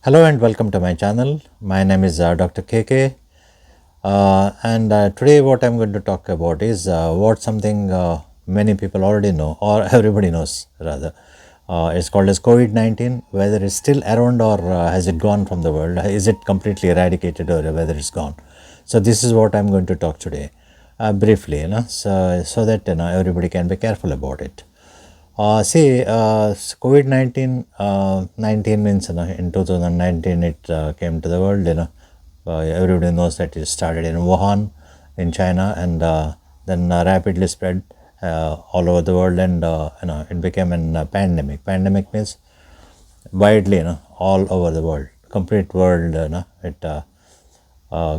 Hello and welcome to my channel. My name is Dr. KK, and today what I'm going to talk about is what something many people already know, or everybody knows rather. It's called as COVID-19. Whether it's still around or has it gone from the world? Is it completely eradicated or whether it's gone? So this is what I'm going to talk today, briefly, so that everybody can be careful about it. COVID-19, 19 means, in 2019 it came to the world, everybody knows that it started in Wuhan in China and then rapidly spread all over the world and, it became a pandemic. Pandemic means widely, all over the world, complete world, it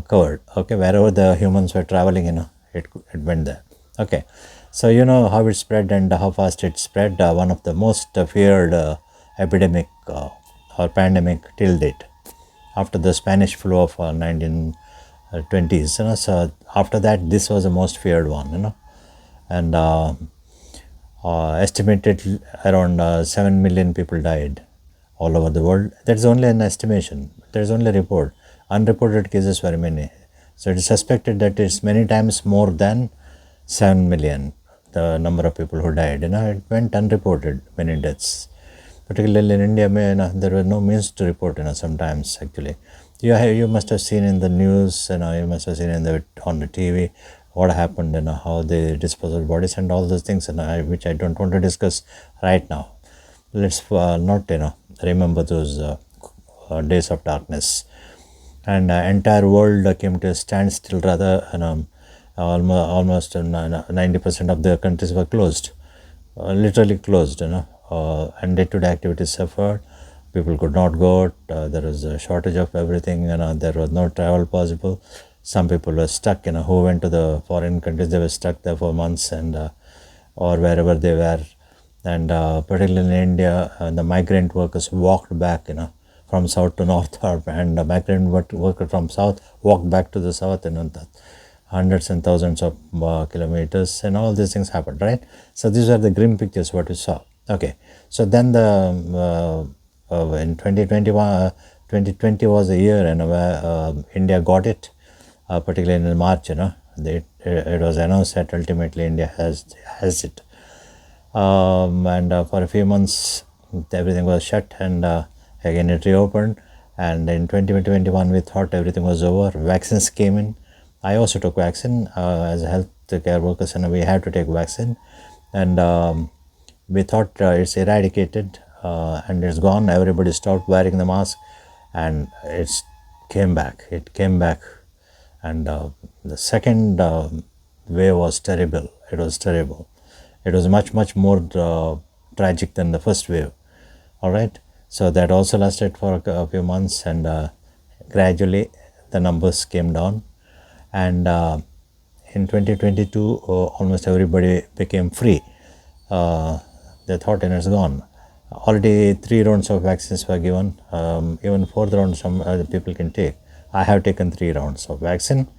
covered. Okay, wherever the humans were traveling, it went there. Okay, so you know how it spread and how fast it spread. One of the most feared epidemic or pandemic till date, after the Spanish flu of 1920s. So after that, this was the most feared one. And estimated around 7 million people died all over the world. That's only an estimation. There's only a report. Unreported cases were many. So it is suspected that it's many times more than 7 million, the number of people who died. It went unreported, many deaths. Particularly in India, there were no means to report, sometimes actually. You must have seen in the news, you must have seen on the TV what happened, how they dispose of bodies and all those things, which I don't want to discuss right now. Let's not, remember those days of darkness. And entire world came to a standstill rather, almost 90% of the countries were closed, literally closed, and day-to-day activities suffered. People could not go out. There was a shortage of everything. There was no travel possible. Some people were stuck. Who went to the foreign countries, they were stuck there for months, and or wherever they were. And particularly in India, the migrant workers walked back, from south to north, and the migrant worker from south walked back to the south, the hundreds and thousands of kilometers, and all these things happened, right? So these are the grim pictures what we saw. Okay, so then in 2021, 2020 was a year, where India got it, particularly in March. It was announced that ultimately India has it, and for a few months everything was shut, and again it reopened. And in 2021 we thought everything was over. Vaccines came in. I also took vaccine as a health care workers, and we had to take vaccine. And we thought it's eradicated and it's gone. Everybody stopped wearing the mask, and it came back. And the second wave was terrible. It was terrible. It was much more tragic than the first wave. All right. So that also lasted for a few months, and gradually the numbers came down. And in 2022, almost everybody became free. They thought it's gone. Already 3 rounds of vaccines were given. Even 4th round some other people can take. I have taken 3 rounds of vaccine.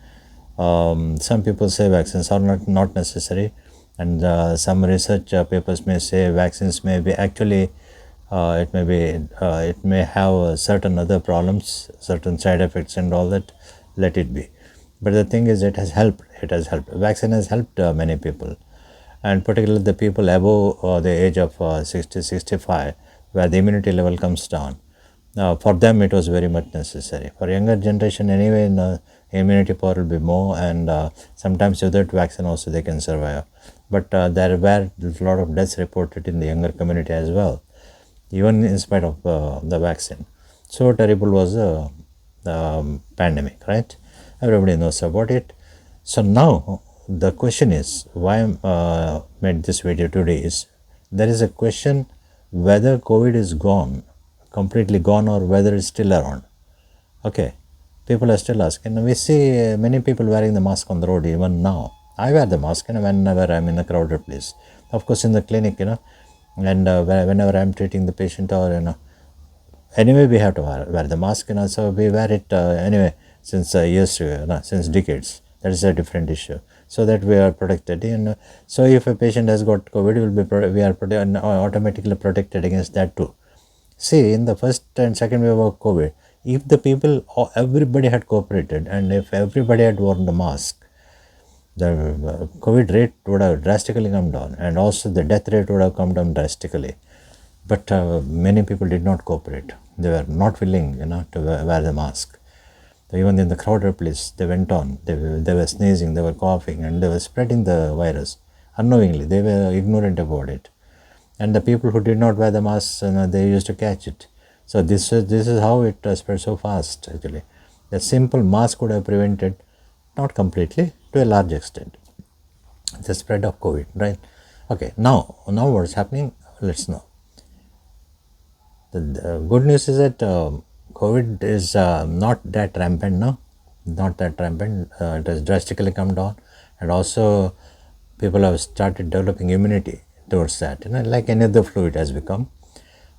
Some people say vaccines are not necessary, and some research papers may say vaccines may be actually it may have certain other problems, certain side effects and all that. Let it be. But the thing is, it has helped. Vaccine has helped many people, and particularly the people above the age of 60, 65, where the immunity level comes down. For them, it was very much necessary. For younger generation, anyway, immunity power will be more, and sometimes without vaccine also they can survive. But there were a lot of deaths reported in the younger community as well, even in spite of the vaccine. So terrible was the pandemic, right? Everybody knows about it. So now the question is, why I made this video today is, there is a question whether COVID is gone, completely gone, or whether it's still around. Okay, people are still asking. We see many people wearing the mask on the road even now. I wear the mask whenever I'm in a crowded place. Of course, in the clinic, and whenever I'm treating the patient, or anyway we have to wear the mask, so we wear it anyway since years, since decades. That is a different issue, so that we are protected. So if a patient has got COVID, we are automatically protected against that too. See, in the first and second wave of COVID, if the people, or everybody had cooperated and if everybody had worn the mask, the COVID rate would have drastically come down and also the death rate would have come down drastically. But many people did not cooperate. They were not willing, to wear the mask. Even in the crowded place, they went on. They were sneezing, they were coughing, and they were spreading the virus unknowingly. They were ignorant about it. And the people who did not wear the masks, they used to catch it. So this is how it spread so fast. Actually, the simple mask could have prevented, not completely, to a large extent, the spread of COVID. Right? Okay. Now what's happening? Let's know. The good news is that COVID is not that rampant now, not that rampant. It has drastically come down, and also people have started developing immunity towards that. Like any other flu, it has become,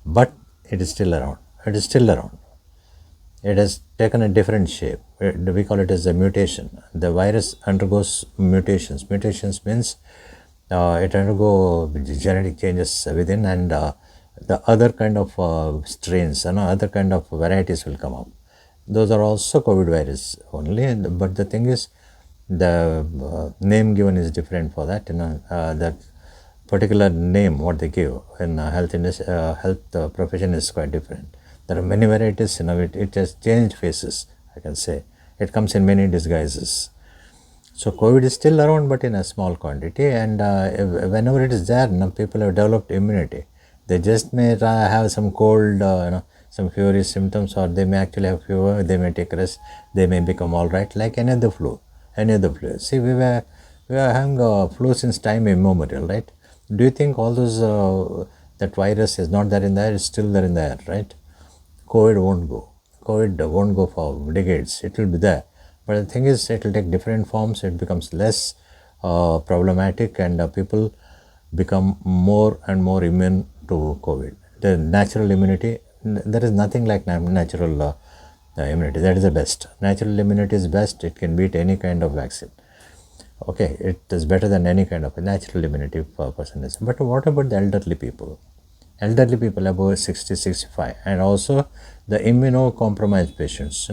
but it is still around. It is still around. It has taken a different shape. We call it as a mutation. The virus undergoes mutations. Mutations means it undergo genetic changes within, and the other kind of strains and other kind of varieties will come up. Those are also COVID virus only, but the thing is, the name given is different for that. The particular name what they give in health profession is quite different. There are many varieties. It has changed faces. I can say it comes in many disguises. So COVID is still around, but in a small quantity, and whenever it is there, people have developed immunity. They just may have some cold, some feverish symptoms, or they may actually have fever. They may take rest. They may become all right, like any other flu. Any other flu. See, we were having flu since time immemorial, right? Do you think all those that virus is not there in the air? It's still there in the air, right? COVID won't go. COVID won't go for decades. It will be there. But the thing is, it will take different forms. It becomes less problematic, and people become more and more immune to COVID. The natural immunity, there is nothing like natural immunity. That is the best. Natural immunity is best. It can beat any kind of vaccine. Okay, it is better than any kind of natural immunity person is. But what about the elderly people? Elderly people above 60, 65, and also the immunocompromised patients,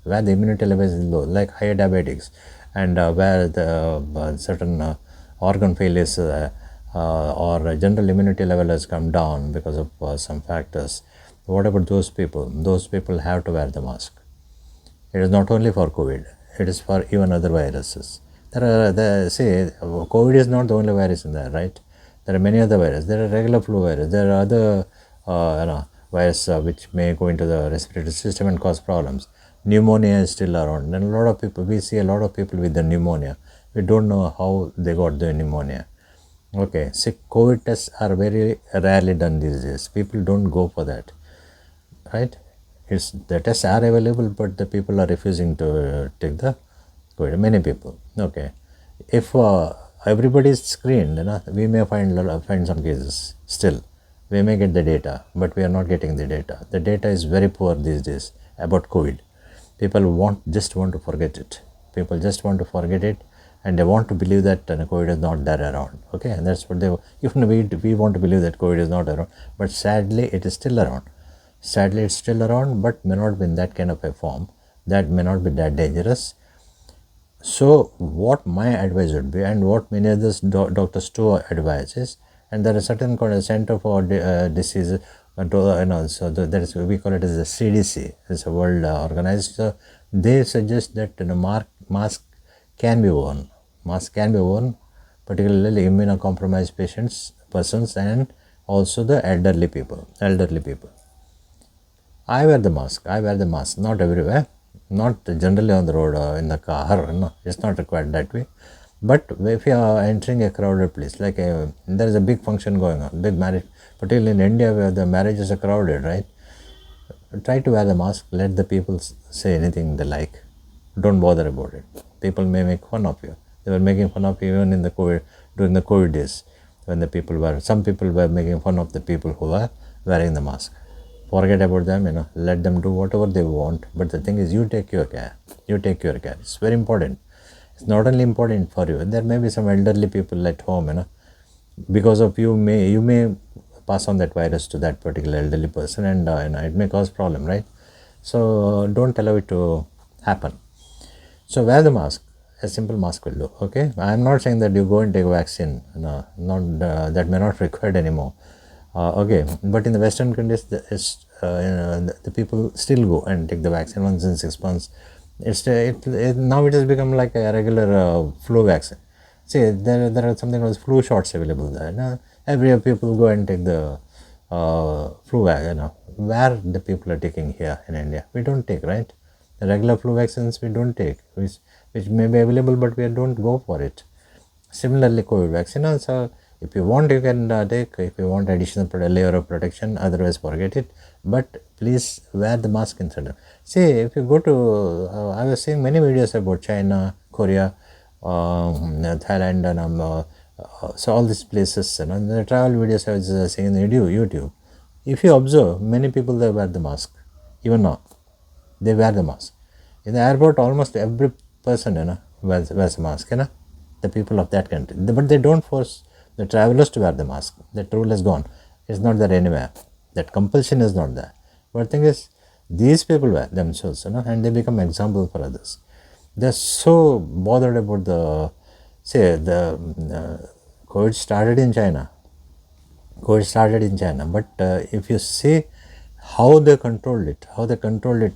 where the immunity level is low, like higher diabetics, and where the certain organ failures or general immunity level has come down because of some factors. What about those people? Those people have to wear the mask. It is not only for COVID, it is for even other viruses. COVID is not the only virus in there, right? There are many other viruses. There are regular flu virus. There are other virus which may go into the respiratory system and cause problems. Pneumonia is still around. And a lot of people, we see a lot of people with the pneumonia. We don't know how they got the pneumonia. Okay, see, COVID tests are very rarely done these days. People don't go for that, right? The tests are available, but the people are refusing to take the COVID. Many people. Okay, if everybody is screened, we may find some cases. Still, we may get the data, but we are not getting the data. The data is very poor these days about COVID. People just want to forget it. People just want to forget it, and they want to believe that COVID is not there around. Okay, and that's what even we want to believe that COVID is not around, but sadly it is still around. Sadly it's still around, but may not be in that kind of a form. That may not be that dangerous. So what my advice would be, and what many others doctors too advise is, and there is certain kind of Center for Disease Control, so that is, we call it as the CDC. It's a world organized. So they suggest that mask can be worn. Mask can be worn, particularly immunocompromised persons, and also the elderly people. I wear the mask, not everywhere, not generally on the road or in the car. No, it's not required that way. But if you are entering a crowded place, like there is a big function going on, big marriage, particularly in India where the marriages are crowded, right? Try to wear the mask. Let the people say anything they like. Don't bother about it. People may make fun of you. They were making fun of you even in the during the COVID days, when some people were making fun of the people who were wearing the mask. Forget about them, let them do whatever they want. But the thing is, you take your care. It's very important. It's not only important for you. There may be some elderly people at home, because of you may pass on that virus to that particular elderly person, and it may cause problem, right? So don't allow it to happen. So wear the mask. A simple mask will do. Okay, I am not saying that you go and take a vaccine. No, not that may not required anymore. Okay, but in the Western countries, the people still go and take the vaccine once in 6 months. Now it has become like a regular flu vaccine. See, there are something called flu shots available there. Now, every year people go and take the flu vaccine. Where the people are taking here in India, we don't take, right? The regular flu vaccines we don't take, which may be available, but we don't go for it. Similarly, COVID vaccine also, if you want, you can take. If you want additional layer of protection, otherwise forget it. But please wear the mask instead. See, if you go to, I was seeing many videos about China, Korea, Thailand, and so all these places, the travel videos I was seeing on YouTube. If you observe, many people they wear the mask, even now. They wear the mask. In the airport, almost every person wears a mask. The people of that country. But they don't force the travelers to wear the mask. That rule is gone. It's not there anywhere. That compulsion is not there. But the thing is, these people wear themselves, and they become example for others. They're so bothered about the COVID started in China. But if you see how they controlled it,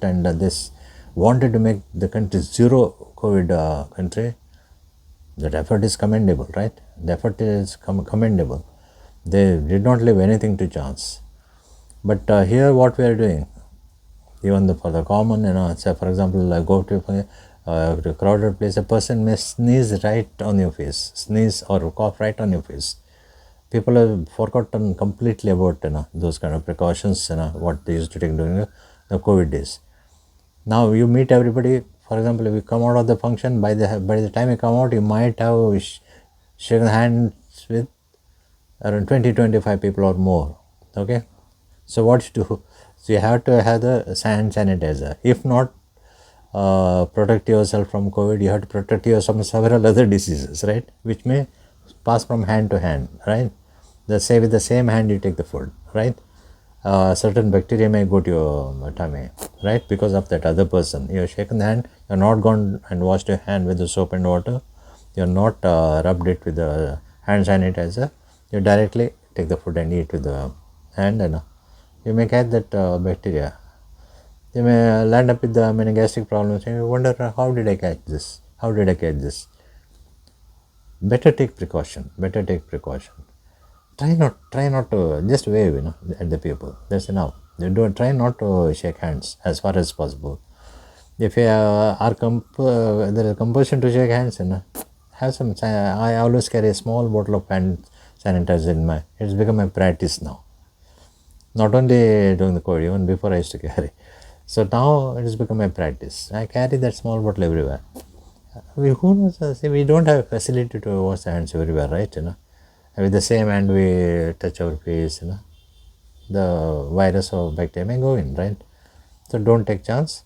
and this wanted to make the country zero COVID country, that effort is commendable, right? The effort is commendable. They did not leave anything to chance. But here what we are doing, even for the common, say for example, go to a crowded place, a person may sneeze right on your face, sneeze or cough right on your face. People have forgotten completely about those kind of precautions, what they used to take during the COVID days. Now you meet everybody. For example, if you come out of the function, by the time you come out, you might have shaken hands with around 20-25 people or more. Okay, so what you do? So you have to have the hand sanitizer. If not, protect yourself from COVID, you have to protect yourself from several other diseases, right? Which may pass from hand to hand, right? With the same hand you take the food, right? Certain bacteria may go to your tummy, right? Because of that other person. You have shaken the hand, you have not gone and washed your hand with the soap and water, you have not rubbed it with the hand sanitizer, you directly take the food and eat with the hand, and you may catch that bacteria. You may land up with the many gastric problems and you wonder, how did I catch this? Better take precaution. Try not to just wave at the people. That's enough. Try not to shake hands as far as possible. If you there is compulsion to shake hands, have some. I always carry a small bottle of hand sanitizer in my. It's become a practice now. Not only during the COVID, even before I used to carry. So now it has become a practice. I carry that small bottle everywhere. Who knows? We don't have facility to wash the hands everywhere, right? With the same hand we touch our face, the virus or bacteria may go in, right? So don't take chance.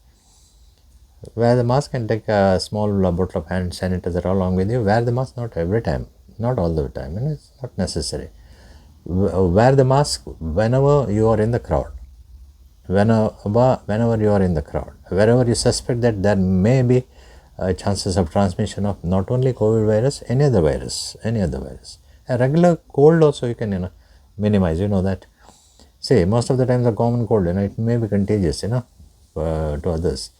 Wear the mask and take a small bottle of hand sanitizer along with you. Wear the mask not every time, not all the time, it's not necessary. Wear the mask whenever you are in the crowd. Whenever you are in the crowd, wherever you suspect that there may be chances of transmission of not only COVID virus, any other virus. A regular cold also you can minimize, that. See, most of the times a common cold, it may be contagious, to others.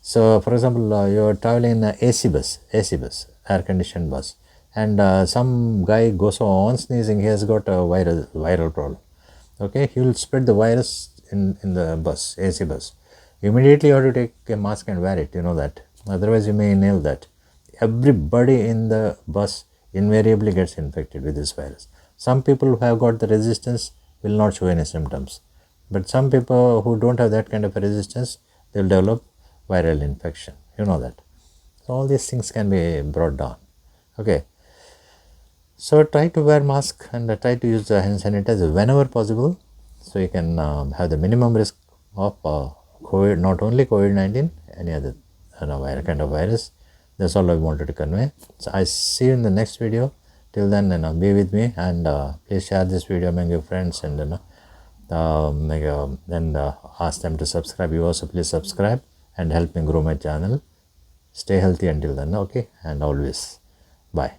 So, for example, you are traveling in an AC bus, air conditioned bus, and some guy goes on sneezing, he has got a viral problem. Okay, he will spread the virus in the bus, AC bus. Immediately you have to take a mask and wear it, that. Otherwise you may inhale that. Everybody in the bus invariably gets infected with this virus. Some people who have got the resistance will not show any symptoms. But some people who don't have that kind of a resistance, they will develop viral infection. You know that. So all these things can be brought down. Okay. So try to wear mask and try to use the hand sanitizer whenever possible. So you can have the minimum risk of COVID, not only COVID-19, any other kind of virus. That's all I wanted to convey. So I see you in the next video. Till then, be with me, and please share this video among your friends, and then ask them to subscribe. You also please subscribe and help me grow my channel. Stay healthy until then, okay, and always bye.